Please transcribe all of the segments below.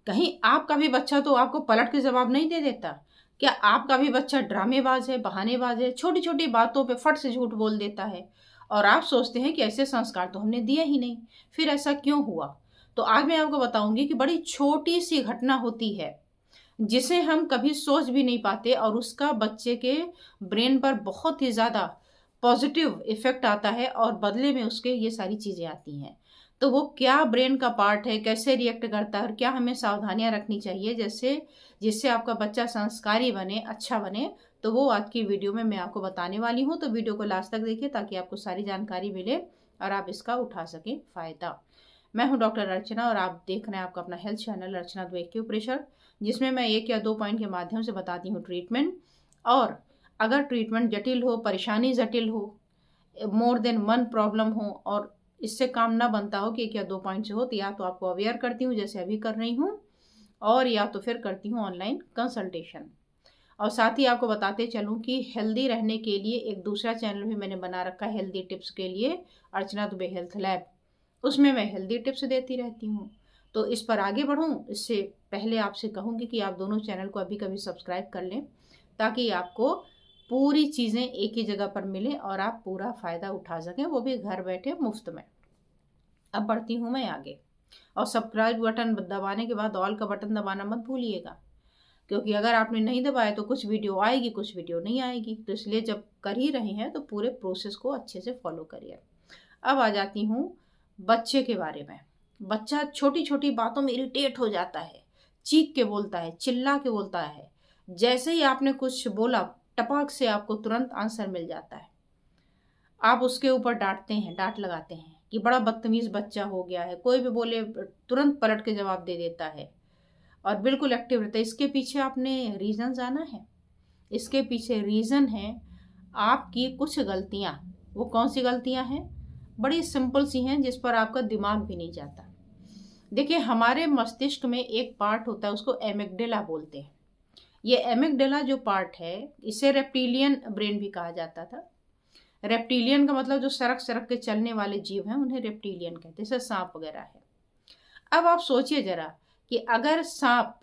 कहीं आपका भी बच्चा तो आपको पलट के जवाब नहीं दे देता? क्या आपका भी बच्चा ड्रामेबाज है, बहानेबाज है, छोटी छोटी बातों पे फट से झूठ बोल देता है और आप सोचते हैं कि ऐसे संस्कार तो हमने दिए ही नहीं, फिर ऐसा क्यों हुआ? तो आज मैं आपको बताऊंगी कि बड़ी छोटी सी घटना होती है जिसे हम कभी सोच भी नहीं पाते और उसका बच्चे के ब्रेन पर बहुत ही ज़्यादा पॉजिटिव इफेक्ट आता है और बदले में उसके ये सारी चीज़ें आती हैं। तो वो क्या ब्रेन का पार्ट है, कैसे रिएक्ट करता है और क्या हमें सावधानियां रखनी चाहिए जैसे जिससे आपका बच्चा संस्कारी बने, अच्छा बने, तो वो आज की वीडियो में मैं आपको बताने वाली हूँ। तो वीडियो को लास्ट तक देखिए ताकि आपको सारी जानकारी मिले और आप इसका उठा सकें फ़ायदा। मैं हूं डॉक्टर अर्चना और आप देख रहे हैं आपका अपना हेल्थ चैनल अर्चना द्विवेदी एक्यूप्रेशर, जिसमें मैं 1 या 2 पॉइंट के माध्यम से बताती हूँ ट्रीटमेंट। और अगर ट्रीटमेंट जटिल हो, परेशानी जटिल हो, मोर देन 1 प्रॉब्लम हो और इससे काम ना बनता हो कि 1 या 2 पॉइंट से हो, तो या तो आपको अवेयर करती हूँ जैसे अभी कर रही हूँ और या तो फिर करती हूँ ऑनलाइन कंसल्टेशन। और साथ ही आपको बताते चलूँ कि हेल्दी रहने के लिए एक दूसरा चैनल भी मैंने बना रखा है हेल्दी टिप्स के लिए, अर्चना दुबे हेल्थ लैब। उसमें मैं हेल्दी टिप्स देती रहती हूँ। तो इस पर आगे बढ़ूँ इससे पहले आपसे कहूँगी कि आप दोनों चैनल को अभी कभी सब्सक्राइब कर लें ताकि आपको पूरी चीज़ें एक ही जगह पर मिलें और आप पूरा फ़ायदा उठा सकें, वो भी घर बैठे मुफ्त में। अब बढ़ती हूँ मैं आगे और सब्सक्राइब बटन दबाने के बाद ऑल का बटन दबाना मत भूलिएगा, क्योंकि अगर आपने नहीं दबाया तो कुछ वीडियो आएगी, कुछ वीडियो नहीं आएगी। तो इसलिए जब कर ही रहे हैं तो पूरे प्रोसेस को अच्छे से फॉलो करिए। अब आ जाती हूँ बच्चे के बारे में। बच्चा छोटी छोटी बातों में इरिटेट हो जाता है, चीख के बोलता है, चिल्ला के बोलता है। जैसे ही आपने कुछ बोला टपाक से आपको तुरंत आंसर मिल जाता है। आप उसके ऊपर डांटते हैं, डांट लगाते हैं कि बड़ा बदतमीज बच्चा हो गया है, कोई भी बोले तुरंत पलट के जवाब दे देता है और बिल्कुल एक्टिव रहता है। इसके पीछे आपने रीज़न जाना है? इसके पीछे रीज़न है आपकी कुछ गलतियाँ। वो कौन सी गलतियाँ हैं? बड़ी सिंपल सी हैं जिस पर आपका दिमाग भी नहीं जाता। देखिए, हमारे मस्तिष्क में एक पार्ट होता है, उसको एमिगडाला बोलते हैं। ये एमिगडाला जो पार्ट है इसे रेप्टिलियन ब्रेन भी कहा जाता था। रेप्टिलियन का मतलब जो सरक सरक के चलने वाले जीव हैं उन्हें रेप्टिलियन कहते हैं, जैसे सांप वगैरह है। अब आप सोचिए जरा कि अगर सांप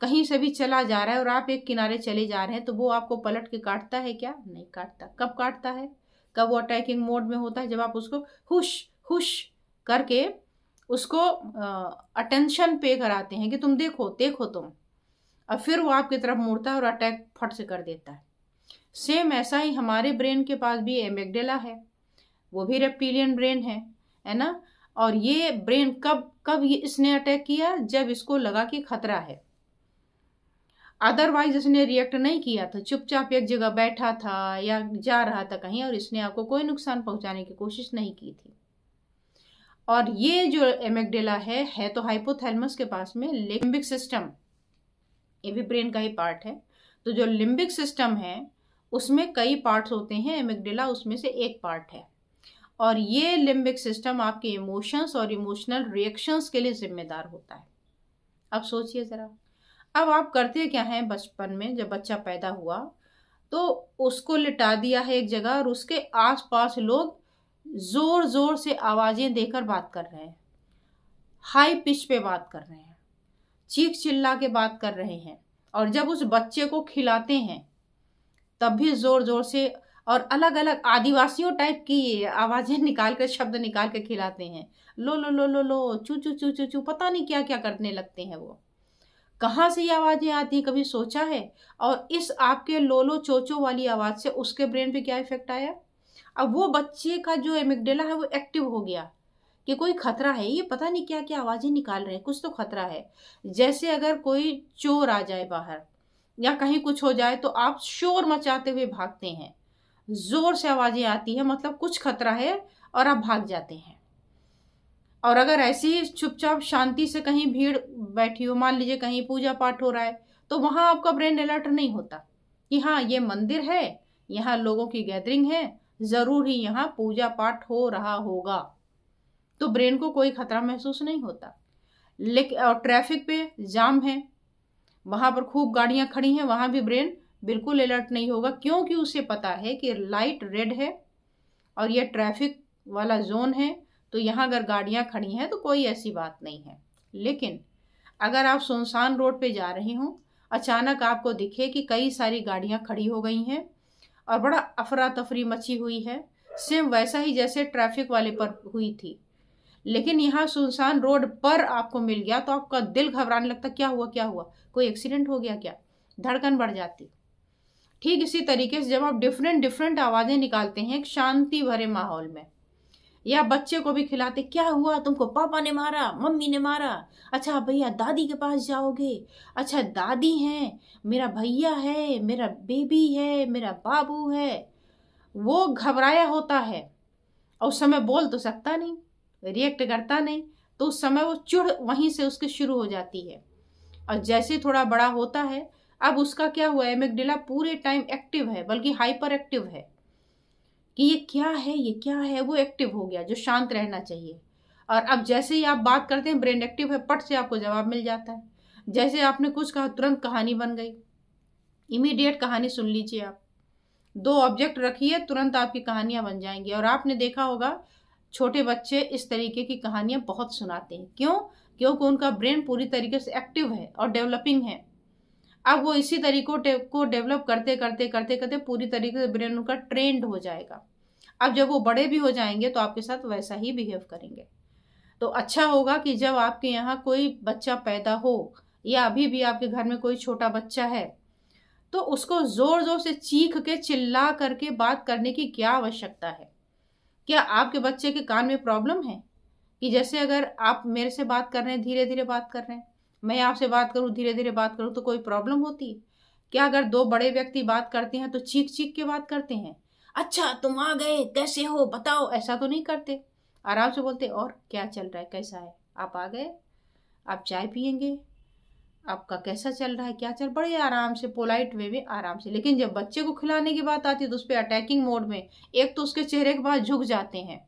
कहीं से भी चला जा रहा है और आप एक किनारे चले जा रहे हैं तो वो आपको पलट के काटता है क्या? नहीं काटता। कब काटता है? कब वो अटैकिंग मोड में होता है? जब आप उसको हुश हुश करके उसको अटेंशन पे कराते हैं कि तुम देखो देखो तुम, और फिर वो आपकी तरफ मुड़ता है और अटैक फट से कर देता है। सेम ऐसा ही हमारे ब्रेन के पास भी एमिगडाला है, वो भी रेप्टिलियन ब्रेन है ना। और ये ब्रेन कब कब ये इसने अटैक किया? जब इसको लगा कि खतरा है। अदरवाइज इसने रिएक्ट नहीं किया था, चुपचाप एक जगह बैठा था या जा रहा था कहीं और इसने आपको कोई नुकसान पहुंचाने की कोशिश नहीं की थी। और ये जो एमिगडाला है तो हाइपोथैलेमस के पास में लिम्बिक सिस्टम, ये भी ब्रेन का ही पार्ट है। तो जो लिम्बिक सिस्टम है उसमें कई पार्ट्स होते हैं, एमिगडाला उसमें से एक पार्ट है। और ये लिम्बिक सिस्टम आपके इमोशंस और इमोशनल रिएक्शंस के लिए जिम्मेदार होता है। अब सोचिए जरा, अब आप करते क्या हैं? बचपन में जब बच्चा पैदा हुआ तो उसको लिटा दिया है एक जगह और उसके आसपास लोग जोर जोर से आवाजें देकर बात कर रहे हैं, हाई पिच पे बात कर रहे हैं, चीख चिल्ला के बात कर रहे हैं। और जब उस बच्चे को खिलाते हैं तब भी जोर जोर से और अलग अलग आदिवासियों टाइप की आवाजें निकाल कर, शब्द निकाल कर खिलाते हैं। लो लो लो लो लो, चू चू चू चू चू, पता नहीं क्या क्या करने लगते हैं। वो कहाँ से ये आवाजें आती हैं, कभी सोचा है? और इस आपके लोलो चोचो वाली आवाज से उसके ब्रेन पे क्या इफेक्ट आया? अब वो बच्चे का जो एमिगडाला है वो एक्टिव हो गया कि कोई खतरा है, ये पता नहीं क्या क्या आवाजें निकाल रहे हैं, कुछ तो खतरा है। जैसे अगर कोई चोर आ जाए बाहर या कहीं कुछ हो जाए तो आप शोर मचाते हुए भागते हैं, जोर से आवाजें आती है, मतलब कुछ खतरा है और आप भाग जाते हैं। और अगर ऐसे ही चुपचाप शांति से कहीं भीड़ बैठी हो, मान लीजिए कहीं पूजा पाठ हो रहा है, तो वहां आपका ब्रेन अलर्ट नहीं होता कि हाँ ये मंदिर है, यहाँ लोगों की गैदरिंग है, जरूर ही यहाँ पूजा पाठ हो रहा होगा, तो ब्रेन को कोई खतरा महसूस नहीं होता। लेकिन और ट्रैफिक पे जाम है, वहां पर खूब गाड़ियां खड़ी हैं, वहां भी ब्रेन बिल्कुल अलर्ट नहीं होगा, क्योंकि उसे पता है कि लाइट रेड है और यह ट्रैफिक वाला जोन है, तो यहाँ अगर गाड़ियां खड़ी हैं तो कोई ऐसी बात नहीं है। लेकिन अगर आप सुनसान रोड पे जा रहे हो, अचानक आपको दिखे कि कई सारी गाड़ियां खड़ी हो गई हैं और बड़ा अफरा तफरी मची हुई है, सेम वैसा ही जैसे ट्रैफिक वाले पर हुई थी, लेकिन यहाँ सुनसान रोड पर आपको मिल गया तो आपका दिल घबराने लगता, क्या हुआ क्या हुआ, कोई एक्सीडेंट हो गया क्या, धड़कन बढ़ जाती। ठीक इसी तरीके से जब आप डिफरेंट डिफरेंट आवाजें निकालते हैं एक शांति भरे माहौल में, या बच्चे को भी खिलाते, क्या हुआ तुमको, पापा ने मारा, मम्मी ने मारा, अच्छा भैया दादी के पास जाओगे, अच्छा दादी हैं, मेरा भैया है, मेरा बेबी है, मेरा बाबू है, वो घबराया होता है और उस समय बोल तो सकता नहीं, रिएक्ट करता नहीं, तो उस समय वो चिढ़ वहीं से उसकी शुरू हो जाती है। और जैसे थोड़ा बड़ा होता है, अब उसका क्या हुआ, एमिगडाला पूरे टाइम एक्टिव है, बल्कि हाइपर एक्टिव है कि ये क्या है, ये क्या है, वो एक्टिव हो गया जो शांत रहना चाहिए। और अब जैसे ही आप बात करते हैं ब्रेन एक्टिव है, पट से आपको जवाब मिल जाता है। जैसे आपने कुछ कहा तुरंत कहानी बन गई, इमीडिएट कहानी सुन लीजिए। आप 2 ऑब्जेक्ट रखिए, तुरंत आपकी कहानियां बन जाएंगी। और आपने देखा होगा छोटे बच्चे इस तरीके की कहानियां बहुत सुनाते हैं, क्यों, क्योंकि उनका ब्रेन पूरी तरीके से एक्टिव है और डेवलपिंग है। अब वो इसी तरीकों को डेवलप करते करते करते करते पूरी तरीके से ब्रेन उनका ट्रेंड हो जाएगा। अब जब वो बड़े भी हो जाएंगे तो आपके साथ वैसा ही बिहेव करेंगे। तो अच्छा होगा कि जब आपके यहाँ कोई बच्चा पैदा हो या अभी भी आपके घर में कोई छोटा बच्चा है, तो उसको जोर जोर से चीख के चिल्ला करके बात करने की क्या आवश्यकता है। क्या आपके बच्चे के कान में प्रॉब्लम है कि जैसे अगर आप मेरे से बात कर रहे हैं, धीरे धीरे बात कर रहे हैं, मैं आपसे बात करूं धीरे धीरे बात करूं, तो कोई प्रॉब्लम होती? क्या अगर 2 बड़े व्यक्ति बात करते हैं तो चीख चीख के बात करते हैं, अच्छा तुम आ गए, कैसे हो बताओ, ऐसा तो नहीं करते। आराम से बोलते, और क्या चल रहा है, कैसा है, आप आ गए, आप चाय पियेंगे, आपका कैसा चल रहा है, क्या चल, बड़े आराम से पोलाइट वे में आराम से। लेकिन जब बच्चे को खिलाने की बात आती है तो उस पर अटैकिंग मोड में, एक तो उसके चेहरे के पास झुक जाते हैं,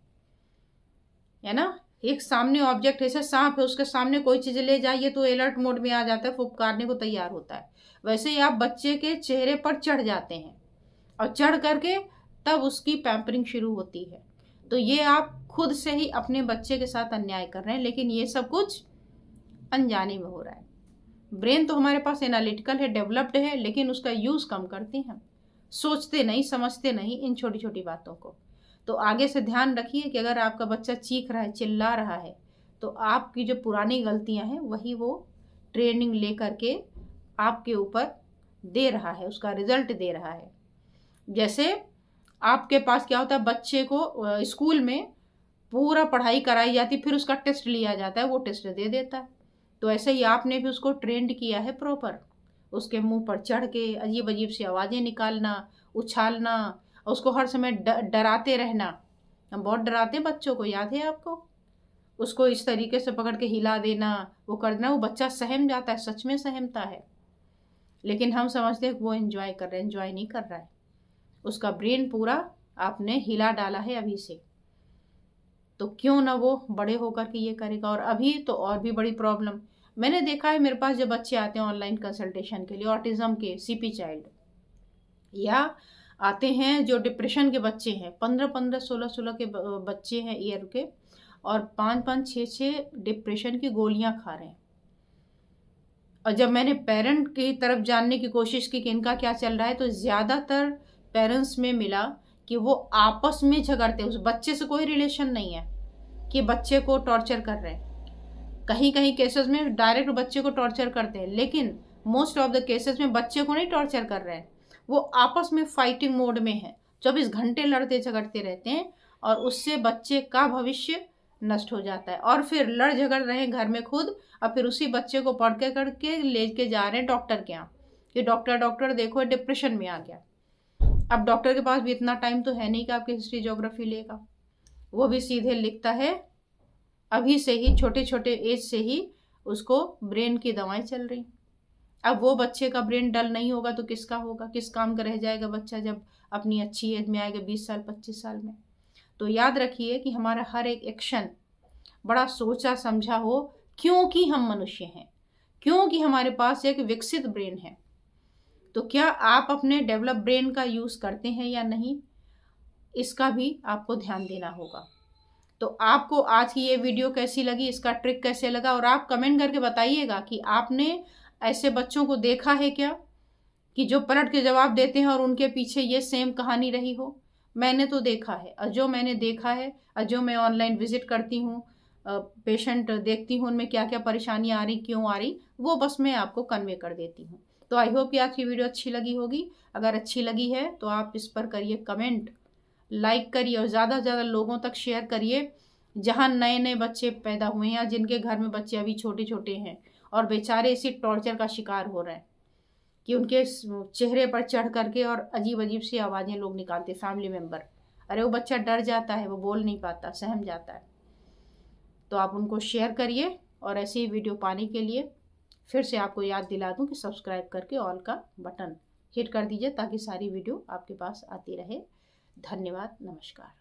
है ना, एक सामने ऑब्जेक्ट ऐसा सांप है उसके सामने कोई चीज ले जाइए तो अलर्ट मोड में आ जाता है, फुफकारने को तैयार होता है। वैसे ही आप बच्चे के चेहरे पर चढ़ जाते हैं और चढ़ करके तब उसकी पैम्परिंग शुरू होती है। तो ये आप खुद से ही अपने बच्चे के साथ अन्याय कर रहे हैं, लेकिन ये सब कुछ अनजाने में हो रहा है। ब्रेन तो हमारे पास एनालिटिकल है, डेवलप्ड है, लेकिन उसका यूज कम करते हैं हम, सोचते नहीं, समझते नहीं इन छोटी छोटी बातों को। तो आगे से ध्यान रखिए कि अगर आपका बच्चा चीख रहा है, चिल्ला रहा है, तो आपकी जो पुरानी गलतियां हैं वही वो ट्रेनिंग ले करके आपके ऊपर दे रहा है, उसका रिजल्ट दे रहा है। जैसे आपके पास क्या होता है, बच्चे को स्कूल में पूरा पढ़ाई कराई जाती, फिर उसका टेस्ट लिया जाता है, वो टेस्ट दे देता है। तो ऐसे ही आपने भी उसको ट्रेंड किया है प्रॉपर, उसके मुंह पर चढ़ के अजीब अजीब सी आवाज़ें निकालना, उछालना, उसको हर समय डराते रहना। हम बहुत डराते हैं बच्चों को, याद है आपको, उसको इस तरीके से पकड़ के हिला देना, वो कर देना, वो बच्चा सहम जाता है, सच में सहमता है। लेकिन हम समझते हैं कि वो एंजॉय कर रहे हैं, एंजॉय नहीं कर रहा है, उसका ब्रेन पूरा आपने हिला डाला है अभी से। तो क्यों ना वो बड़े होकर के ये करेगा। और अभी तो और भी बड़ी प्रॉब्लम मैंने देखा है, मेरे पास जब बच्चे आते हैं ऑनलाइन कंसल्टेशन के लिए, ऑटिज्म के, सीपी चाइल्ड, या आते हैं जो डिप्रेशन के बच्चे हैं, 15-15, 16-16 के बच्चे हैं ईयर के, और 5-5, 6-6 डिप्रेशन की गोलियां खा रहे हैं। और जब मैंने पेरेंट की तरफ जानने की कोशिश की कि इनका क्या चल रहा है, तो ज़्यादातर पेरेंट्स में मिला कि वो आपस में झगड़ते, उस बच्चे से कोई रिलेशन नहीं है कि बच्चे को टॉर्चर कर रहे हैं। कहीं कहीं केसेस में डायरेक्ट बच्चे को टॉर्चर करते हैं, लेकिन मोस्ट ऑफ द केसेस में बच्चे को नहीं टॉर्चर कर रहे हैं, वो आपस में फाइटिंग मोड में है, 24 घंटे लड़ते झगड़ते रहते हैं, और उससे बच्चे का भविष्य नष्ट हो जाता है। और फिर लड़ झगड़ रहे हैं घर में खुद, और फिर उसी बच्चे को पढ़ के करके लेके जा रहे हैं डॉक्टर के यहाँ कि डॉक्टर देखो डिप्रेशन में आ गया। अब डॉक्टर के पास भी इतना टाइम तो है नहीं कि आपकी हिस्ट्री ज्योग्राफी लेगा, वो भी सीधे लिखता है अभी से ही, छोटे छोटे एज से ही उसको ब्रेन की दवाएं चल रही। अब वो बच्चे का ब्रेन डल नहीं होगा तो किसका होगा, किस काम का रह जाएगा बच्चा जब अपनी अच्छी एज में आएगा, 20 साल 25 साल में। तो याद रखिए कि हमारा हर एक एक्शन बड़ा सोचा समझा हो, क्योंकि हम मनुष्य हैं, क्योंकि हमारे पास एक विकसित ब्रेन है। तो क्या आप अपने डेवलप ब्रेन का यूज़ करते हैं या नहीं, इसका भी आपको ध्यान देना होगा। तो आपको आज की ये वीडियो कैसी लगी, इसका ट्रिक कैसे लगा, और आप कमेंट करके बताइएगा कि आपने ऐसे बच्चों को देखा है क्या कि जो पलट के जवाब देते हैं और उनके पीछे ये सेम कहानी रही हो। मैंने तो देखा है, और जो मैंने देखा है और जो मैं ऑनलाइन विजिट करती हूँ, पेशेंट देखती हूँ, उनमें क्या क्या परेशानी आ रही, क्यों आ रही, वो बस मैं आपको कन्वे कर देती हूँ। तो आई होप कि आज की वीडियो अच्छी लगी होगी। अगर अच्छी लगी है तो आप इस पर करिए कमेंट, लाइक करिए और ज़्यादा से ज़्यादा लोगों तक शेयर करिए जहाँ नए नए बच्चे पैदा हुए हैं या जिनके घर में बच्चे अभी छोटे छोटे हैं और बेचारे इसी टॉर्चर का शिकार हो रहे हैं कि उनके चेहरे पर चढ़ करके और अजीब अजीब सी आवाज़ें लोग निकालते, फैमिली मेम्बर। अरे वो बच्चा डर जाता है, वो बोल नहीं पाता, सहम जाता है। तो आप उनको शेयर करिए और ऐसी ही वीडियो पाने के लिए फिर से आपको याद दिला दूं कि सब्सक्राइब करके ऑल का बटन हिट कर दीजिए ताकि सारी वीडियो आपके पास आती रहे। धन्यवाद, नमस्कार।